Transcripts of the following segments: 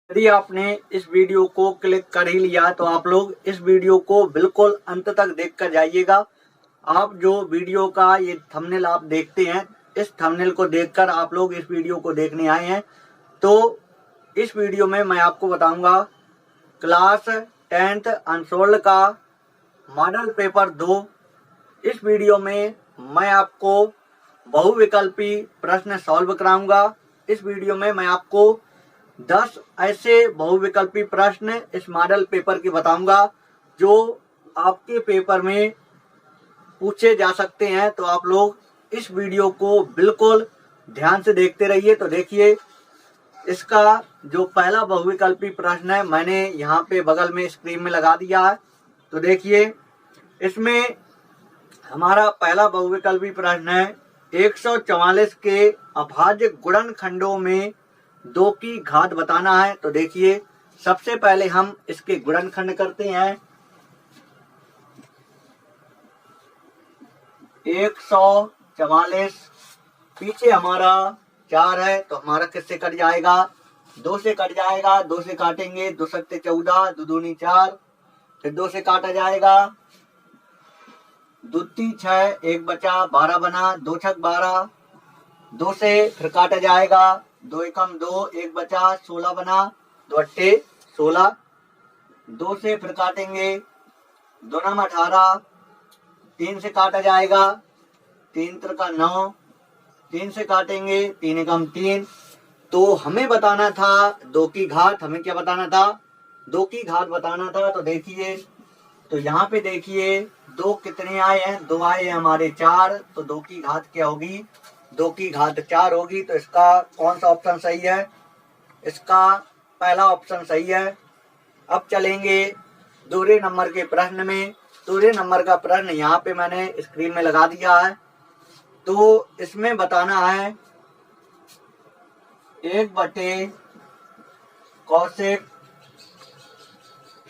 यदि आपने इस वीडियो को क्लिक कर ही लिया तो आप लोग इस वीडियो को बिल्कुल अंत तक देख कर जाइएगा। आप जो वीडियो का ये थंबनेल आप देखते हैं, इस थंबनेल को देखकर आप लोग इस वीडियो को देखने आए हैं। तो इस वीडियो में मैं आपको बताऊंगा क्लास 10th अनसोल्ड का मॉडल पेपर 2। इस वीडियो में मैं आपको बहुविकल्पी प्रश्न सॉल्व कराऊंगा। इस वीडियो में मैं आपको 10 ऐसे बहुविकल्पी प्रश्न इस मॉडल पेपर के बताऊंगा जो आपके पेपर में पूछे जा सकते हैं। तो आप लोग इस वीडियो को बिल्कुल ध्यान से देखते रहिए। तो देखिए, इसका जो पहला बहुविकल्पी प्रश्न है मैंने यहाँ पे बगल में स्क्रीन में लगा दिया है। तो देखिए, इसमें हमारा पहला बहुविकल्पी प्रश्न है 144 के अभाज्य गुणनखंडों में 2 की घात बताना है। तो देखिए, सबसे पहले हम इसके गुणनखंड करते हैं। 144 पीछे हमारा 4 है तो हमारा किससे कट जाएगा? 2 से कट जाएगा। 2 से काटेंगे, 2 सत्ते 14, 2 दूनी 4, फिर 2 से काटा जाएगा। 2 तीन 6, 1 बचा, 12 बना, 2 छक 12, 2 से फिर काटा जाएगा। 2 एकम 2, 1 बचा, 16 बना, 2 अट्ठे 16, 2 से फिर काटेंगे, 2 नम 18, 3 से काटा जाएगा, 3 त्रिका 9, 3 से काटेंगे, 3 एकम 3। तो हमें बताना था 2 की घात। हमें क्या बताना था? 2 की घात बताना था। तो देखिए, तो यहाँ पे देखिए 2 कितने आए हैं? 2 आए हैं हमारे 4। तो 2 की घात क्या होगी? 2 की घात 4 होगी। तो इसका कौन सा ऑप्शन सही है? इसका पहला ऑप्शन सही है। अब चलेंगे दूसरे नंबर के प्रश्न में। दूसरे नंबर का प्रश्न यहाँ पे मैंने स्क्रीन में लगा दिया है। तो इसमें बताना है 1/cos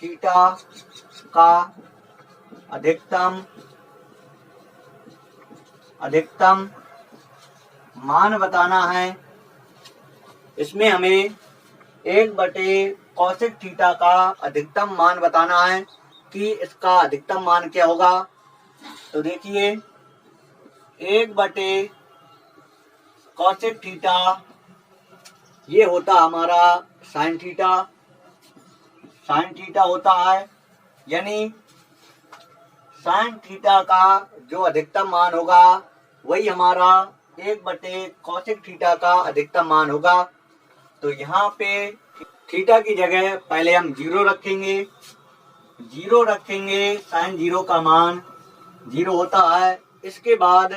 थीटा का अधिकतम मान बताना है। इसमें हमें 1/cos थीटा का अधिकतम मान बताना है कि इसका अधिकतम मान क्या होगा। तो देखिए, 1/cos थीटा ये होता हमारा साइन थीटा। साइन थीटा होता है, यानी साइन थीटा का जो अधिकतम मान होगा वही हमारा 1/cos थीटा का अधिकतम मान होगा। तो यहाँ पे थीटा की जगह पहले हम 0 रखेंगे। 0 रखेंगे, साइन 0 का मान 0 होता है। इसके बाद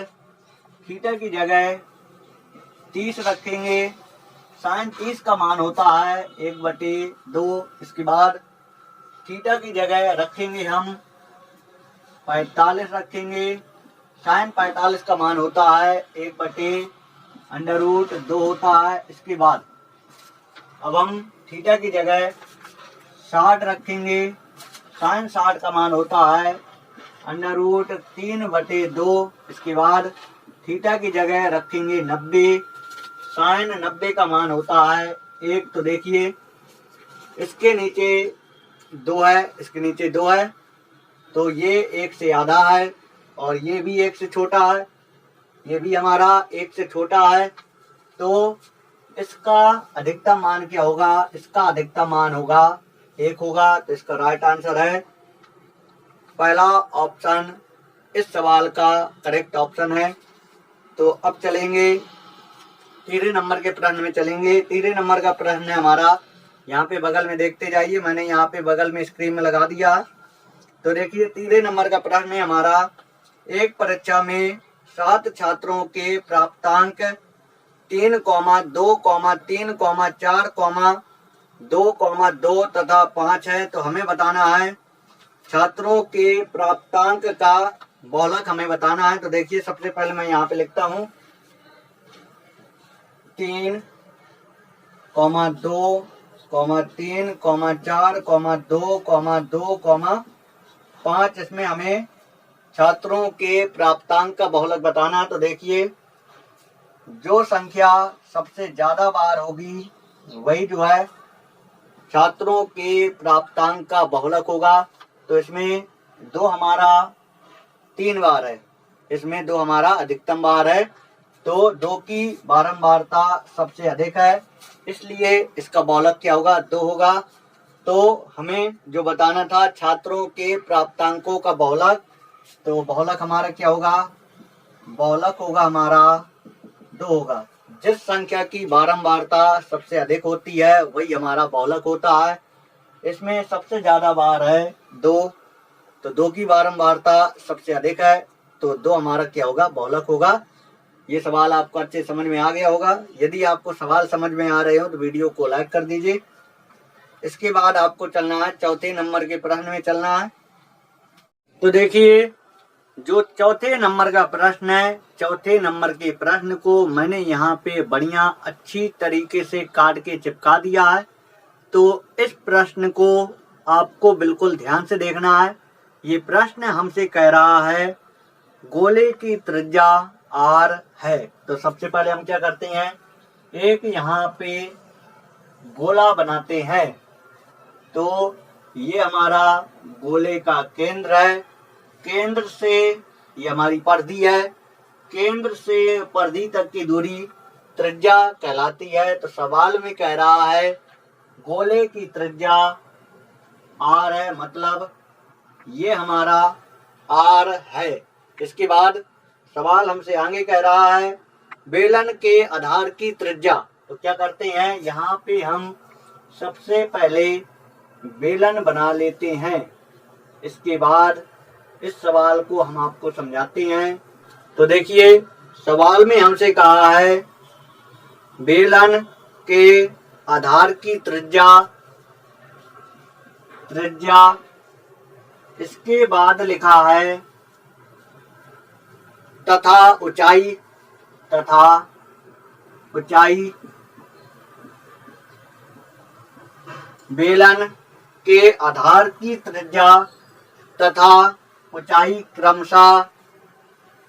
थीटा की जगह 30 रखेंगे। साइन 30 का मान होता है 1/2। इसके बाद थीटा की जगह रखेंगे हम 45 रखेंगे। साइन 45 का मान होता है 1/√2 होता है। इसके बाद अब हम थीटा की जगह 60 रखेंगे। साइन 60 का मान होता है √3/2। इसके बाद थीटा की जगह रखेंगे 90। साइन 90 का मान होता है 1। तो देखिए, इसके नीचे 2 है, इसके नीचे 2 है, तो ये 1 से आधा है और ये भी 1 से छोटा है। ये भी हमारा 1 से छोटा है। तो इसका अधिकतम मान क्या होगा? इसका अधिकतम मान होगा 1 होगा। तो इसका राइट आंसर है पहला ऑप्शन, इस सवाल का करेक्ट ऑप्शन है। तो अब चलेंगे तीसरे नंबर के प्रश्न में चलेंगे। तीसरे नंबर का प्रश्न है हमारा, यहाँ पे बगल में देखते जाइए, मैंने यहाँ पे बगल में स्क्रीन में लगा दिया। तो देखिए, तीसरे नंबर का प्रश्न है हमारा, एक परीक्षा में 7 छात्रों के प्राप्तांक 3,3,4,2,2 तथा 5 है। तो हमें बताना है छात्रों के प्राप्तांक का बहुलक हमें बताना है। तो देखिए, सबसे पहले मैं यहाँ पे लिखता हूँ 3,2, 3, 4, 2, 5। इसमें हमें छात्रों के प्राप्तांक का बहुलक बताना है। तो देखिए, जो संख्या सबसे ज्यादा बार होगी वही जो है छात्रों के प्राप्तांक का बहुलक होगा। तो इसमें 2 हमारा 3 बार है, इसमें 2 हमारा अधिकतम बार है, तो 2 की बारंबारता सबसे अधिक है, इसलिए इसका बहुलक क्या होगा, 2 होगा। तो हमें जो बताना था छात्रों के प्राप्तांकों का बहुलक, तो बहुलक हमारा क्या होगा, बहुलक होगा हमारा 2 होगा। जिस संख्या की बारंबारता सबसे अधिक होती है वही हमारा बहुलक होता है। इसमें सबसे ज्यादा बार है 2, तो 2 की बारंबारता सबसे अधिक है, तो 2 हमारा क्या होगा, बहुलक होगा। ये सवाल आपको अच्छे समझ में आ गया होगा। यदि आपको सवाल समझ में आ रहे हो तो वीडियो को लाइक कर दीजिए। इसके बाद आपको चलना है चौथे नंबर के प्रश्न में चलना है। तो देखिए जो चौथे नंबर का प्रश्न है, चौथे नंबर के प्रश्न को मैंने यहाँ पे बढ़िया अच्छी तरीके से काट के चिपका दिया है। तो इस प्रश्न को आपको बिल्कुल ध्यान से देखना है। ये प्रश्न हमसे कह रहा है गोले की त्रिज्या r है। तो सबसे पहले हम क्या करते हैं, एक यहाँ पे गोला बनाते हैं। तो ये हमारा गोले का केंद्र है, केंद्र से ये हमारी परिधि है, केंद्र से परिधि तक की दूरी त्रिज्या कहलाती है। तो सवाल में कह रहा है गोले की त्रिज्या r है, मतलब ये हमारा r है। इसके बाद सवाल हमसे आगे कह रहा है बेलन के आधार की त्रिज्या। तो क्या करते हैं, यहाँ पे हम सबसे पहले बेलन बना लेते हैं। इसके बाद इस सवाल को हम आपको समझाते हैं। तो देखिए सवाल में हमसे कहा है बेलन के आधार की त्रिज्या, इसके बाद लिखा है तथा ऊंचाई, बेलन के आधार की त्रिज्या तथा ऊंचाई क्रमशः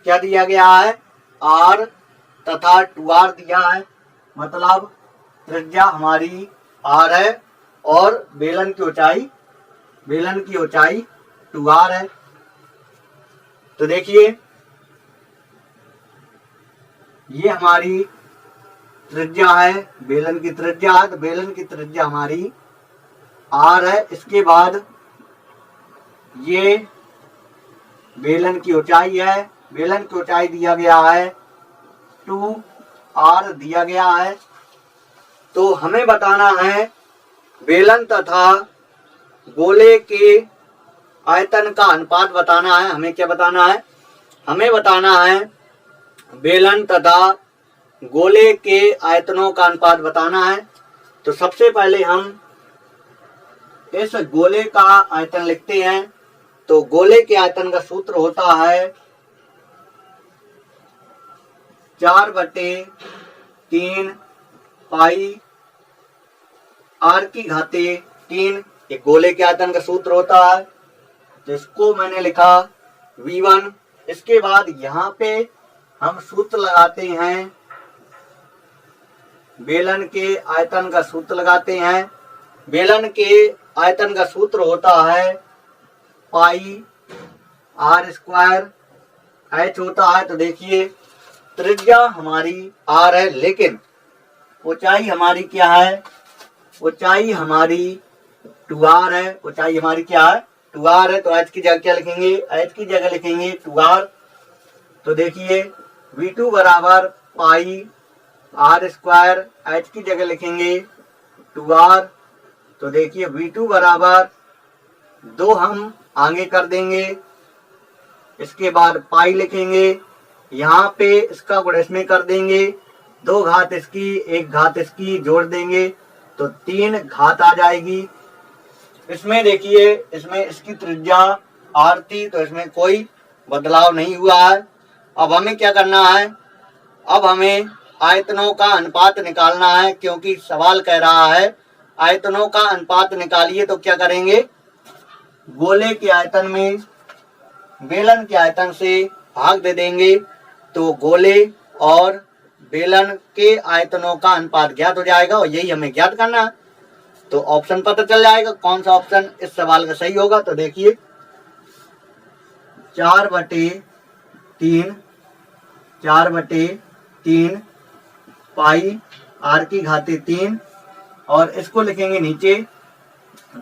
क्या दिया गया है, r तथा 2r दिया है। मतलब त्रिज्या हमारी r है और बेलन की ऊंचाई 2r है। तो देखिए ये हमारी त्रिज्या है, बेलन की त्रिज्या है, तो बेलन की त्रिज्या हमारी r है। इसके बाद ये बेलन की ऊंचाई है, बेलन की ऊंचाई दिया गया है 2r दिया गया है। तो हमें बताना है बेलन तथा गोले के आयतन का अनुपात बताना है। हमें क्या बताना है, हमें बताना है बेलन तथा गोले के आयतनों का अनुपात बताना है। तो सबसे पहले हम इस गोले का आयतन लिखते हैं। तो गोले के आयतन का सूत्र होता है 4/3 पाई r की घाते 3, ये गोले के आयतन का सूत्र होता है। तो इसको मैंने लिखा V1। इसके बाद यहाँ पे हम सूत्र लगाते हैं, बेलन के आयतन का सूत्र लगाते हैं। बेलन के आयतन का सूत्र होता है पाई r² h होता है। तो देखिए त्रिज्या हमारी r है, लेकिन ऊंचाई हमारी क्या है, ऊंचाई हमारी 2r है। ऊंचाई हमारी क्या है, 2r है। तो h की जगह क्या लिखेंगे, h की जगह लिखेंगे 2r। तो देखिए V2 बराबर पाई r², h की जगह लिखेंगे 2r। तो देखिए V2 बराबर 2 हम आगे कर देंगे। इसके बाद पाई लिखेंगे, यहाँ पे इसका गुणा इसमें कर देंगे, 2 घात इसकी 1 घात इसकी जोड़ देंगे तो 3 घात आ जाएगी। इसमें देखिए इसमें इसकी त्रिज्या r थी, तो इसमें कोई बदलाव नहीं हुआ है। अब हमें क्या करना है, अब हमें आयतनों का अनुपात निकालना है, क्योंकि सवाल कह रहा है आयतनों का अनुपात निकालिए। तो क्या करेंगे, गोले के आयतन में बेलन के आयतन से भाग दे देंगे, तो गोले और बेलन के आयतनों का अनुपात ज्ञात हो जाएगा और यही हमें ज्ञात करना है। तो ऑप्शन पता चल जाएगा कौन सा ऑप्शन इस सवाल का सही होगा। तो देखिए 4/3 4/3 पाई r की घाते 3 और इसको लिखेंगे नीचे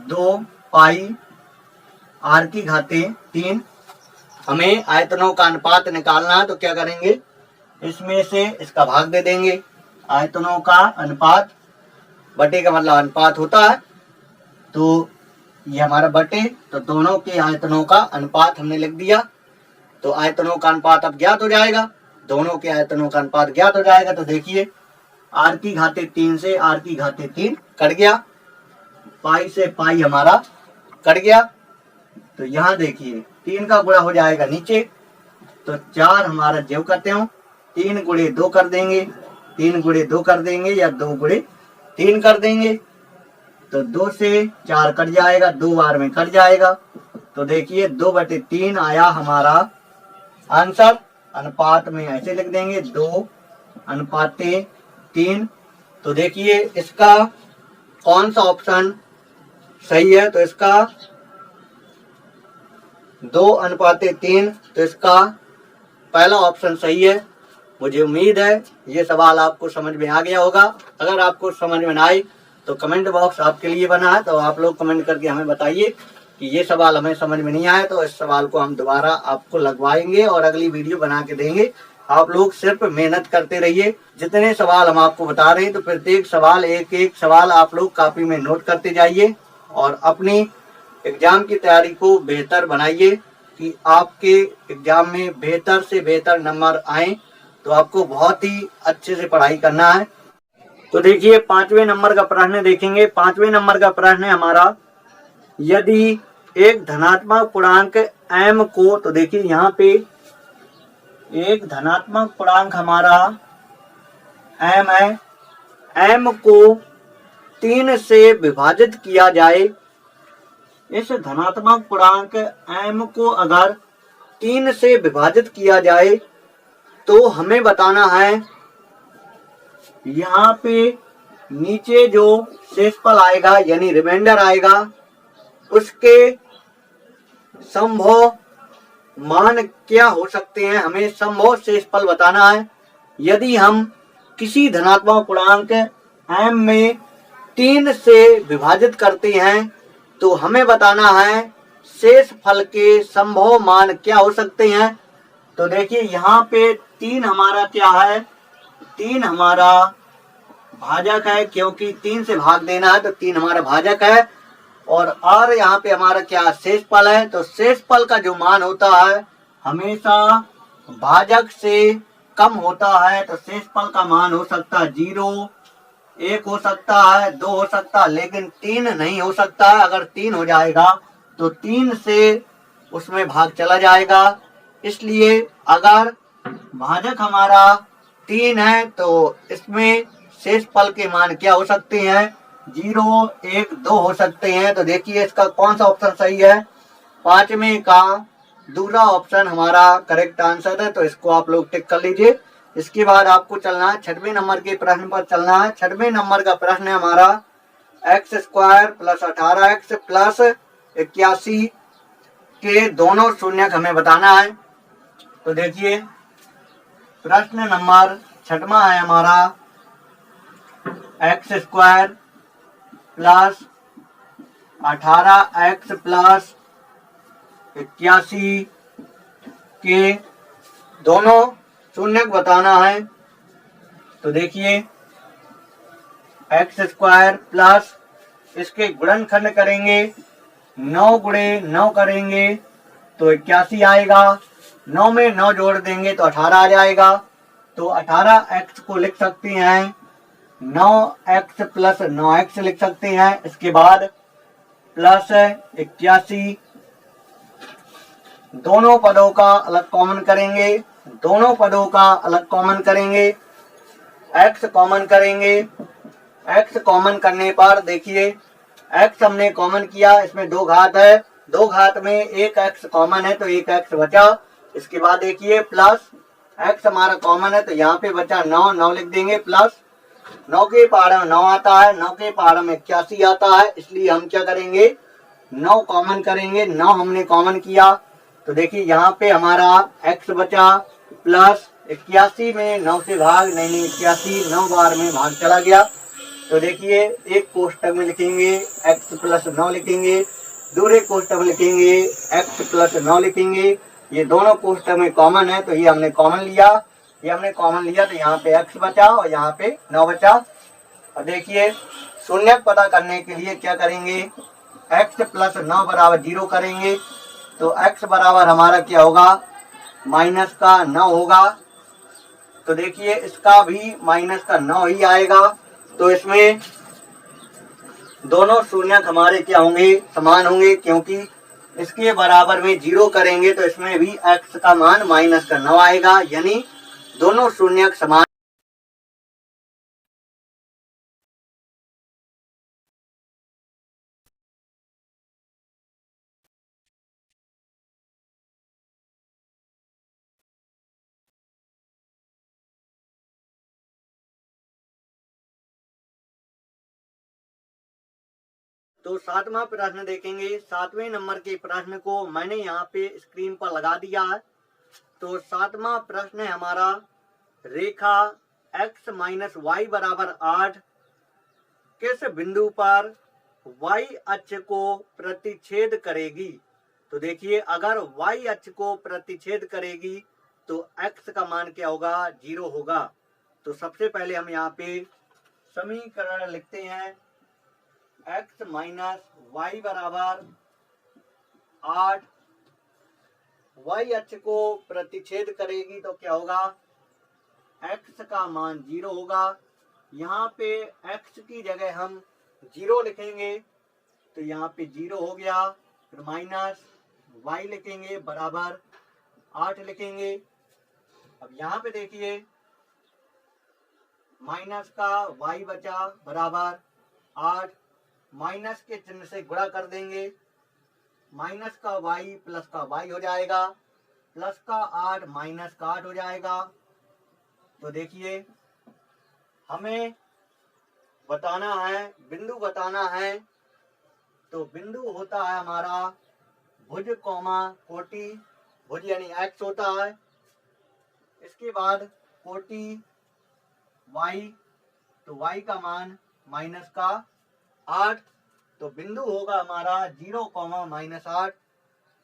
2 पाई r की घाते 3। हमें आयतनों का अनुपात निकालना है तो क्या करेंगे, इसमें से इसका भाग दे देंगे। आयतनों का अनुपात, बटे का मतलब अनुपात होता है, तो ये हमारा बटे, तो दोनों के आयतनों का अनुपात हमने लिख दिया। तो आयतनों का अनुपात अब ज्ञात हो जाएगा, दोनों के आयतनों का अनुपात ज्ञात हो जाएगा। तो देखिए r की घाते 3 से r की घाते 3 कट गया, पाई से पाई हमारा कट गया। तो यहाँ देखिए 3 का गुणा हो जाएगा नीचे, तो 4 हमारा जो करते हो 3 गुणे 2 कर देंगे, 3 गुणे 2 कर देंगे या 2 गुणे 3 कर देंगे। तो 2 से 4 कट जाएगा, 2 बार में कट जाएगा। तो देखिए 2/3 आया हमारा आंसर। अनुपात में ऐसे लिख देंगे 2/3। तो देखिए इसका कौन सा ऑप्शन सही है, तो इसका 2/3, तो इसका पहला ऑप्शन सही है। मुझे उम्मीद है ये सवाल आपको समझ में आ गया होगा। अगर आपको समझ में ना आए तो कमेंट बॉक्स आपके लिए बना है, तो आप लोग कमेंट करके हमें बताइए कि ये सवाल हमें समझ में नहीं आया, तो इस सवाल को हम दोबारा आपको लगवाएंगे और अगली वीडियो बना के देंगे। आप लोग सिर्फ मेहनत करते रहिए। जितने सवाल हम आपको बता रहे हैं तो प्रत्येक सवाल एक एक सवाल आप लोग कॉपी में नोट करते जाइए और अपनी एग्जाम की तैयारी को बेहतर बनाइए कि आपके एग्जाम में बेहतर से बेहतर नंबर आए। तो आपको बहुत ही अच्छे से पढ़ाई करना है। तो देखिए 5वें नंबर का प्रश्न देखेंगे। 5वें नंबर का प्रश्न है हमारा, यदि एक धनात्मक पूर्णांक m को, तो देखिए यहाँ पे एक धनात्मक पूर्णांक हमारा m है, m को 3 से विभाजित किया जाए। इस धनात्मक पूर्णांक m को अगर 3 से विभाजित किया जाए तो हमें बताना है, यहाँ पे नीचे जो शेषफल आएगा यानी रिमाइंडर आएगा उसके संभव मान क्या हो सकते हैं, हमें संभव शेषफल बताना है। यदि हम किसी धनात्मक पूर्णांक m में 3 से विभाजित करते हैं तो हमें बताना है शेषफल के संभव मान क्या हो सकते हैं। तो देखिए यहाँ पे 3 हमारा क्या है, 3 हमारा भाजक है, क्योंकि 3 से भाग देना है तो 3 हमारा भाजक है। और यहाँ पे हमारा क्या शेषफल है, तो शेषफल का जो मान होता है हमेशा भाजक से कम होता है। तो शेषफल का मान हो सकता है 0, 1 हो सकता है, 2 हो सकता है, लेकिन 3 नहीं हो सकता है। अगर 3 हो जाएगा तो 3 से उसमें भाग चला जाएगा। इसलिए अगर भाजक हमारा 3 है तो इसमें शेषफल के मान क्या हो सकते हैं, 0, 1, 2 हो सकते हैं। तो देखिए इसका कौन सा ऑप्शन सही है, 5वें का दूसरा ऑप्शन हमारा करेक्ट आंसर है। तो इसको आप लोग टिक कर लीजिए। इसके बाद आपको चलना है 6वें नंबर के प्रश्न पर चलना है। 6वें नंबर का प्रश्न है हमारा x² + 18x + 81 के दोनों शून्यक हमें बताना है। तो देखिए प्रश्न नंबर 6वां है हमारा x² + 18x + 81 के दोनों शून्यक बताना है। तो देखिए x² प्लस इसके गुणनखंड करेंगे, 9 गुणे 9 करेंगे तो 81 आएगा। 9 में 9 जोड़ देंगे तो 18 आ जाएगा। तो 18x को लिख सकते हैं 9x + 9x लिख सकते हैं। इसके बाद प्लस 81, दोनों पदों का अलग कॉमन करेंगे, दोनों पदों का अलग कॉमन करेंगे, x कॉमन करेंगे। x कॉमन करने पर देखिए x हमने कॉमन किया, इसमें 2 घात है, 2 घात में एक x कॉमन है तो एक x बचा। इसके बाद देखिए प्लस x हमारा कॉमन है तो यहाँ पे बचा 9, 9 लिख देंगे प्लस 9 के पहाड़ में 9 आता है, 9 के पहाड़ में 81 आता है, इसलिए हम क्या करेंगे 9 कॉमन करेंगे। 9 हमने कॉमन किया तो देखिए यहाँ पे हमारा x बचा प्लस 81 में 9 से भाग नहीं 81 9 बार में भाग चला गया। तो देखिए एक कोष्टक में लिखेंगे x प्लस 9 लिखेंगे, दूसरे कोष्टक में लिखेंगे x प्लस 9 लिखेंगे। ये दोनों कोष्टक में कॉमन है तो ये हमने कॉमन लिया, ये हमने कॉमन लिया तो यहाँ पे x बचा और यहाँ पे 9 बचा। और देखिए शून्यक पता करने के लिए क्या करेंगे x प्लस 9 बराबर 0 करेंगे तो x बराबर हमारा क्या होगा माइनस का 9 होगा। तो देखिए इसका भी माइनस का 9 ही आएगा। तो इसमें दोनों शून्यक हमारे क्या होंगे समान होंगे, क्योंकि इसके बराबर में 0 करेंगे तो इसमें भी x का मान माइनस का 9 आएगा, यानी दोनों शून्यक समान। तो 7वां प्रश्न देखेंगे। 7वें नंबर के प्रश्न को मैंने यहाँ पे स्क्रीन पर लगा दिया है। तो 7वां प्रश्न है हमारा, रेखा x माइनस वाई बराबर 8 किस बिंदु पर y अक्ष को प्रतिच्छेद करेगी। तो देखिए अगर y अक्ष को प्रतिच्छेद करेगी तो x का मान क्या होगा 0 होगा। तो सबसे पहले हम यहाँ पे समीकरण लिखते हैं x माइनस वाई बराबर 8, y अक्ष को प्रतिच्छेद करेगी तो क्या होगा x का मान 0 होगा। यहाँ पे x की जगह हम 0 लिखेंगे तो यहाँ पे 0 हो गया, फिर माइनस y लिखेंगे बराबर 8 लिखेंगे। अब यहाँ पे देखिए माइनस का y बचा बराबर 8, माइनस के चिन्ह से गुणा कर देंगे, माइनस का y प्लस का y हो जाएगा, प्लस का 8 माइनस का 8 हो जाएगा। तो देखिए हमें बताना है बिंदु बताना है। तो बिंदु होता है हमारा भुज कोमा कोटि, भुज यानी x होता है, इसके बाद कोटि y, तो y का मान माइनस का 8। तो बिंदु होगा हमारा 0 माइनस 8,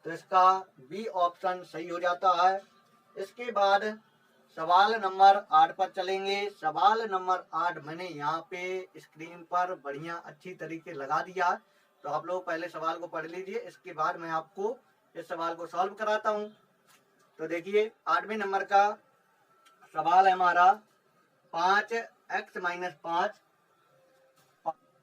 तो इसका बी ऑप्शन सही हो जाता है। इसके बाद सवाल नंबर 8 पर चलेंगे। सवाल नंबर 8 मैंने यहाँ पे स्क्रीन पर बढ़िया अच्छी तरीके लगा दिया, तो आप लोग पहले सवाल को पढ़ लीजिए, इसके बाद मैं आपको इस सवाल को सॉल्व कराता हूँ। तो देखिए 8वें नंबर का सवाल है हमारा 5x minus 5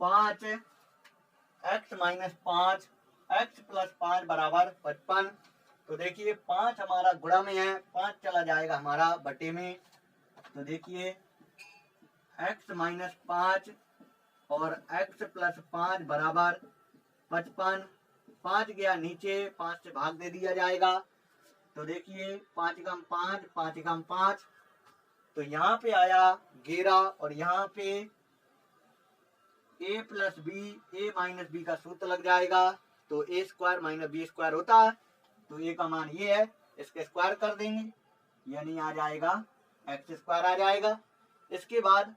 5x minus 5 x plus 5 बराबर 55। तो देखिए 5 हमारा गुणा में है, 5 चला जाएगा हमारा बटे में। तो देखिए x माइनस 5 और x प्लस 5 बराबर 55। 5 गया नीचे, 5 से भाग दे दिया जाएगा। तो देखिए 5 कम 5 5 कम 5, तो यहाँ पे आया 11 और यहाँ पे a plus B A minus B का सूत्र लग जाएगा। तो A square minus B square होता है, तो ए का मान ये है, इसके स्क्वायर कर देंगे यानी आ जाएगा एक्स स्क्वायर आ जाएगा। इसके बाद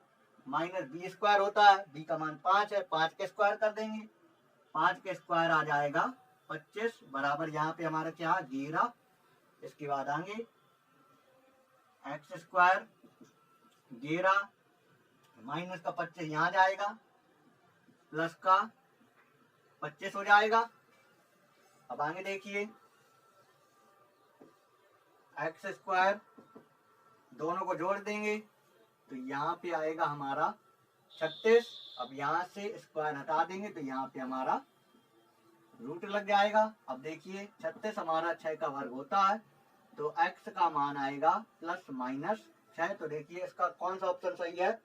माइनस बी स्क्वायर होता है, बी का मान 5 है, 5 के स्क्वायर कर देंगे, 5 के स्क्वायर आ जाएगा 25 बराबर यहाँ पे हमारा क्या 11। इसके बाद आएंगे एक्स स्क्वायर 11 माइनस का 25 यहाँ जाएगा, प्लस का 25 हो जाएगा। अब आगे देखिए एक्स स्क्वायर दोनों को जोड़ देंगे तो यहाँ पे आएगा हमारा 36। अब यहाँ से स्क्वायर हटा देंगे तो यहाँ पे हमारा रूट लग जाएगा। अब देखिए 36 हमारा 6 का वर्ग होता है, तो x का मान आएगा प्लस माइनस 6। तो देखिए इसका कौन सा ऑप्शन सही है,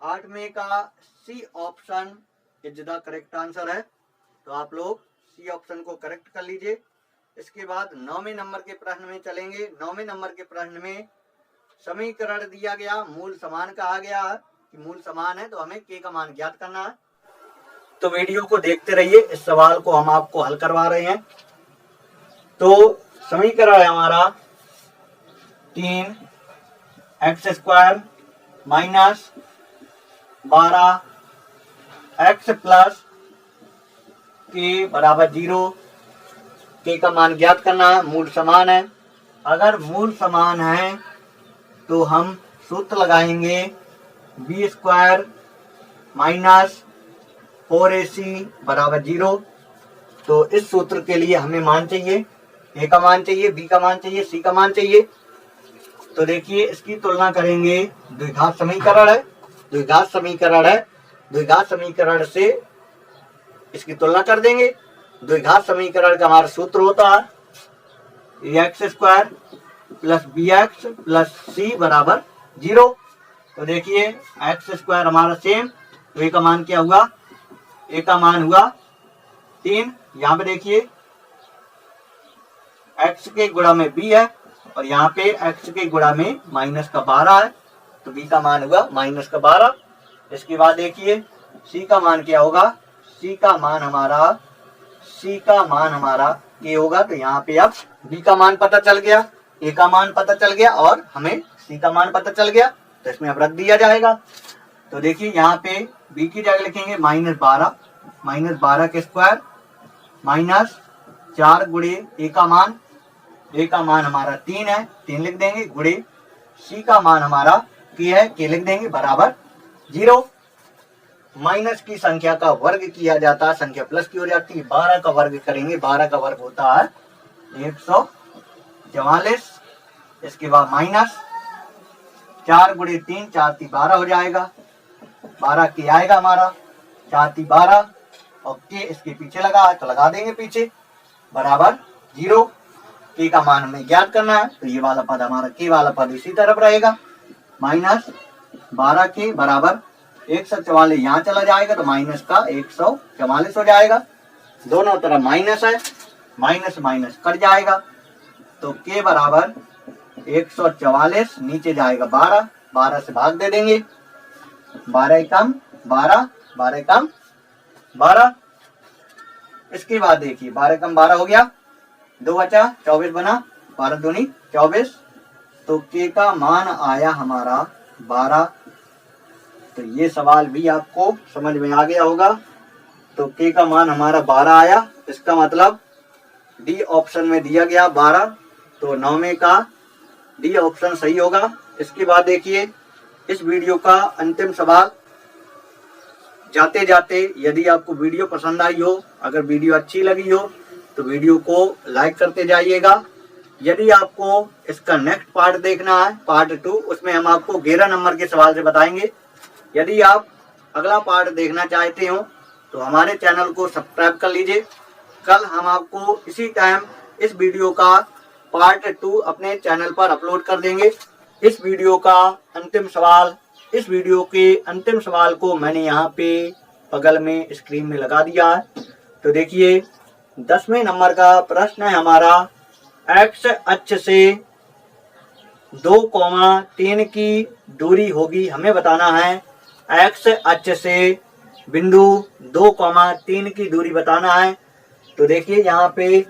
8वें का C option is the correct answer है। तो आप लोग सी ऑप्शन को करेक्ट कर लीजिए। इसके बाद 9वें नंबर के प्रश्न में चलेंगे। 9वें नंबर के प्रश्न में समीकरण दिया गया, मूल समान कहा गया है। कि मूल समान है, तो हमें k का मान ज्ञात करना है। तो वीडियो को देखते रहिए, इस सवाल को हम आपको हल करवा रहे हैं। तो समीकरण है हमारा 3x² minus 12x plus k बराबर 0। k का मान ज्ञात करना है, मूल समान है। अगर मूल समान है तो हम सूत्र लगाएंगे b² माइनस 4ac बराबर 0। तो इस सूत्र के लिए हमें मान चाहिए, a का मान चाहिए, b का मान चाहिए, c का मान चाहिए। तो देखिए इसकी तुलना करेंगे, द्विघात समीकरण है, द्विघात समीकरण से इसकी तुलना कर देंगे। द्विघात समीकरण का हमारा सूत्र होता है x² plus bx plus c बराबर 0। तो देखिए x² हमारा सेम, तो a का मान क्या हुआ, a का मान हुआ 3। यहाँ पे देखिए x के गुणा में b है और यहाँ पे x के गुणा में माइनस का 12 है, तो b का मान हुआ माइनस का 12। इसके बाद देखिए c का मान क्या होगा, c का मान हमारा k होगा। तो यहाँ पे अब b का मान पता चल गया, a का मान पता चल गया और हमें c का मान पता चल गया, तो इसमें अब रख दिया जाएगा। तो देखिए यहाँ पे b की जगह लिखेंगे -12 के स्क्वायर माइनस 4 गुणे a का मान हमारा 3 है, 3 लिख देंगे, गुणे c का मान हमारा k है, k लिख देंगे बराबर 0। माइनस की संख्या का वर्ग किया जाता है, संख्या प्लस की हो जाती है। 12 का वर्ग करेंगे, 12 का वर्ग होता है 144। इसके बाद माइनस 4 गुणे 3, 4 × 12 हो जाएगा, 12 के आएगा हमारा, 4 × 12 और के इसके पीछे लगा है तो लगा देंगे पीछे, बराबर 0। के का मान हमें ज्ञात करना है, तो ये वाला पद हमारा के वाला पद इसी तरफ रहेगा, -12 के बराबर 144 यहाँ चला जाएगा तो माइनस का 144 हो जाएगा। दोनों तरफ माइनस है, माइनस माइनस कट जाएगा, तो के बराबर 144 नीचे जाएगा 12, 12 से भाग दे देंगे, 12 कम 12, 12 कम 12। इसके बाद देखिए 12 कम 12 हो गया, 2 बचा 24 बना, 12 दूनी 24। तो के का मान आया हमारा 12। तो ये सवाल भी आपको समझ में आ गया होगा। तो के का मान हमारा 12 आया, इसका मतलब डी ऑप्शन में दिया गया 12, तो 9 में का डी ऑप्शन सही होगा। इसके बाद देखिए इस वीडियो का अंतिम सवाल। जाते जाते यदि आपको वीडियो पसंद आई हो, अगर वीडियो अच्छी लगी हो तो वीडियो को लाइक करते जाइएगा। यदि आपको इसका नेक्स्ट पार्ट देखना है, पार्ट 2, उसमें हम आपको 11 नंबर के सवाल से बताएंगे। यदि आप अगला पार्ट देखना चाहते हो तो हमारे चैनल को सब्सक्राइब कर लीजिए। कल हम आपको इसी टाइम इस वीडियो का पार्ट 2 अपने चैनल पर अपलोड कर देंगे। इस वीडियो का अंतिम सवाल, इस वीडियो के अंतिम सवाल को मैंने यहाँ पे बगल में स्क्रीन में लगा दिया है। तो देखिए 10वें नंबर का प्रश्न है हमारा, एक्स अक्ष से 2,3 की दूरी होगी, हमें बताना है एक्स अक्ष से बिंदु 2,3 की दूरी बताना है। तो देखिए यहाँ पे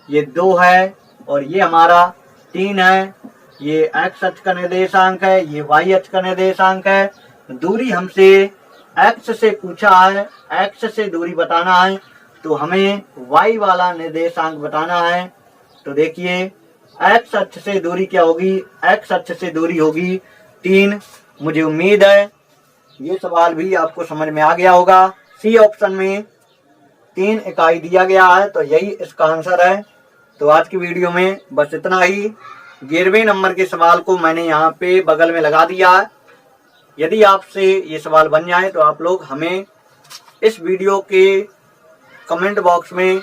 ये 2 है और ये हमारा 3 है, ये एक्स अक्ष का निर्देशांक है, ये वाई अक्ष का निर्देशांक है। दूरी हमसे एक्स से पूछा है, एक्स से दूरी बताना है, तो हमें वाई वाला निर्देशांक बताना है। तो देखिए एक्स अक्ष से दूरी क्या होगी, एक्स अक्ष से दूरी होगी 3। मुझे उम्मीद है ये सवाल भी आपको समझ में आ गया होगा। सी ऑप्शन में 3 इकाई दिया गया है, तो यही इसका आंसर है। तो आज की वीडियो में बस इतना ही। 11वें नंबर के सवाल को मैंने यहाँ पे बगल में लगा दिया है। यदि आपसे ये सवाल बन जाए तो आप लोग हमें इस वीडियो के कमेंट बॉक्स में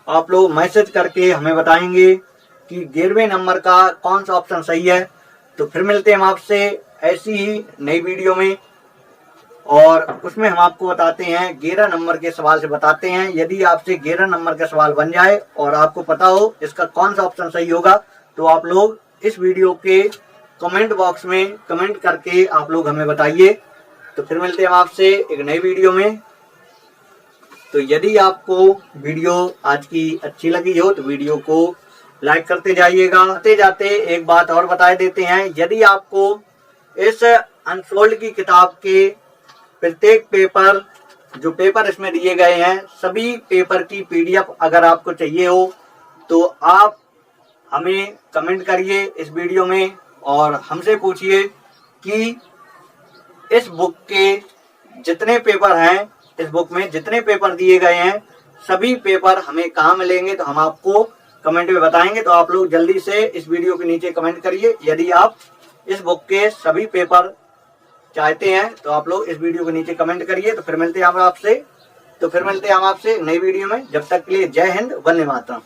आप लोग मैसेज करके हमें बताएंगे कि 11वें नंबर का कौन सा ऑप्शन सही है। तो फिर मिलते हैं हम आपसे ऐसी ही नई वीडियो में, और उसमें हम आपको बताते हैं 11 नंबर के सवाल से बताते हैं। यदि आपसे 11 नंबर का सवाल बन जाए और आपको पता हो इसका कौन सा ऑप्शन सही होगा, तो आप लोग इस वीडियो के कमेंट बॉक्स में कमेंट करके आप लोग हमें बताइए। तो फिर मिलते हैं हम आपसे एक नई वीडियो में। तो यदि आपको वीडियो आज की अच्छी लगी हो तो वीडियो को लाइक करते जाइएगा। आते जाते एक बात और बता देते हैं, यदि आपको इस अनफोल्ड की किताब के प्रत्येक पेपर, जो पेपर इसमें दिए गए हैं, सभी पेपर की पीडीएफ अगर आपको चाहिए हो तो आप हमें कमेंट करिए इस वीडियो में और हमसे पूछिए कि इस बुक के जितने पेपर हैं, इस बुक में जितने पेपर दिए गए हैं, सभी पेपर हमें कहाँ मिलेंगे, तो हम आपको कमेंट में बताएंगे। तो आप लोग जल्दी से इस वीडियो के नीचे कमेंट करिए यदि आप इस बुक के सभी पेपर चाहते हैं, तो आप लोग इस वीडियो के नीचे कमेंट करिए। तो फिर मिलते हैं हम आपसे नई वीडियो में। जब तक के लिए जय हिंद, वंदे मातरम।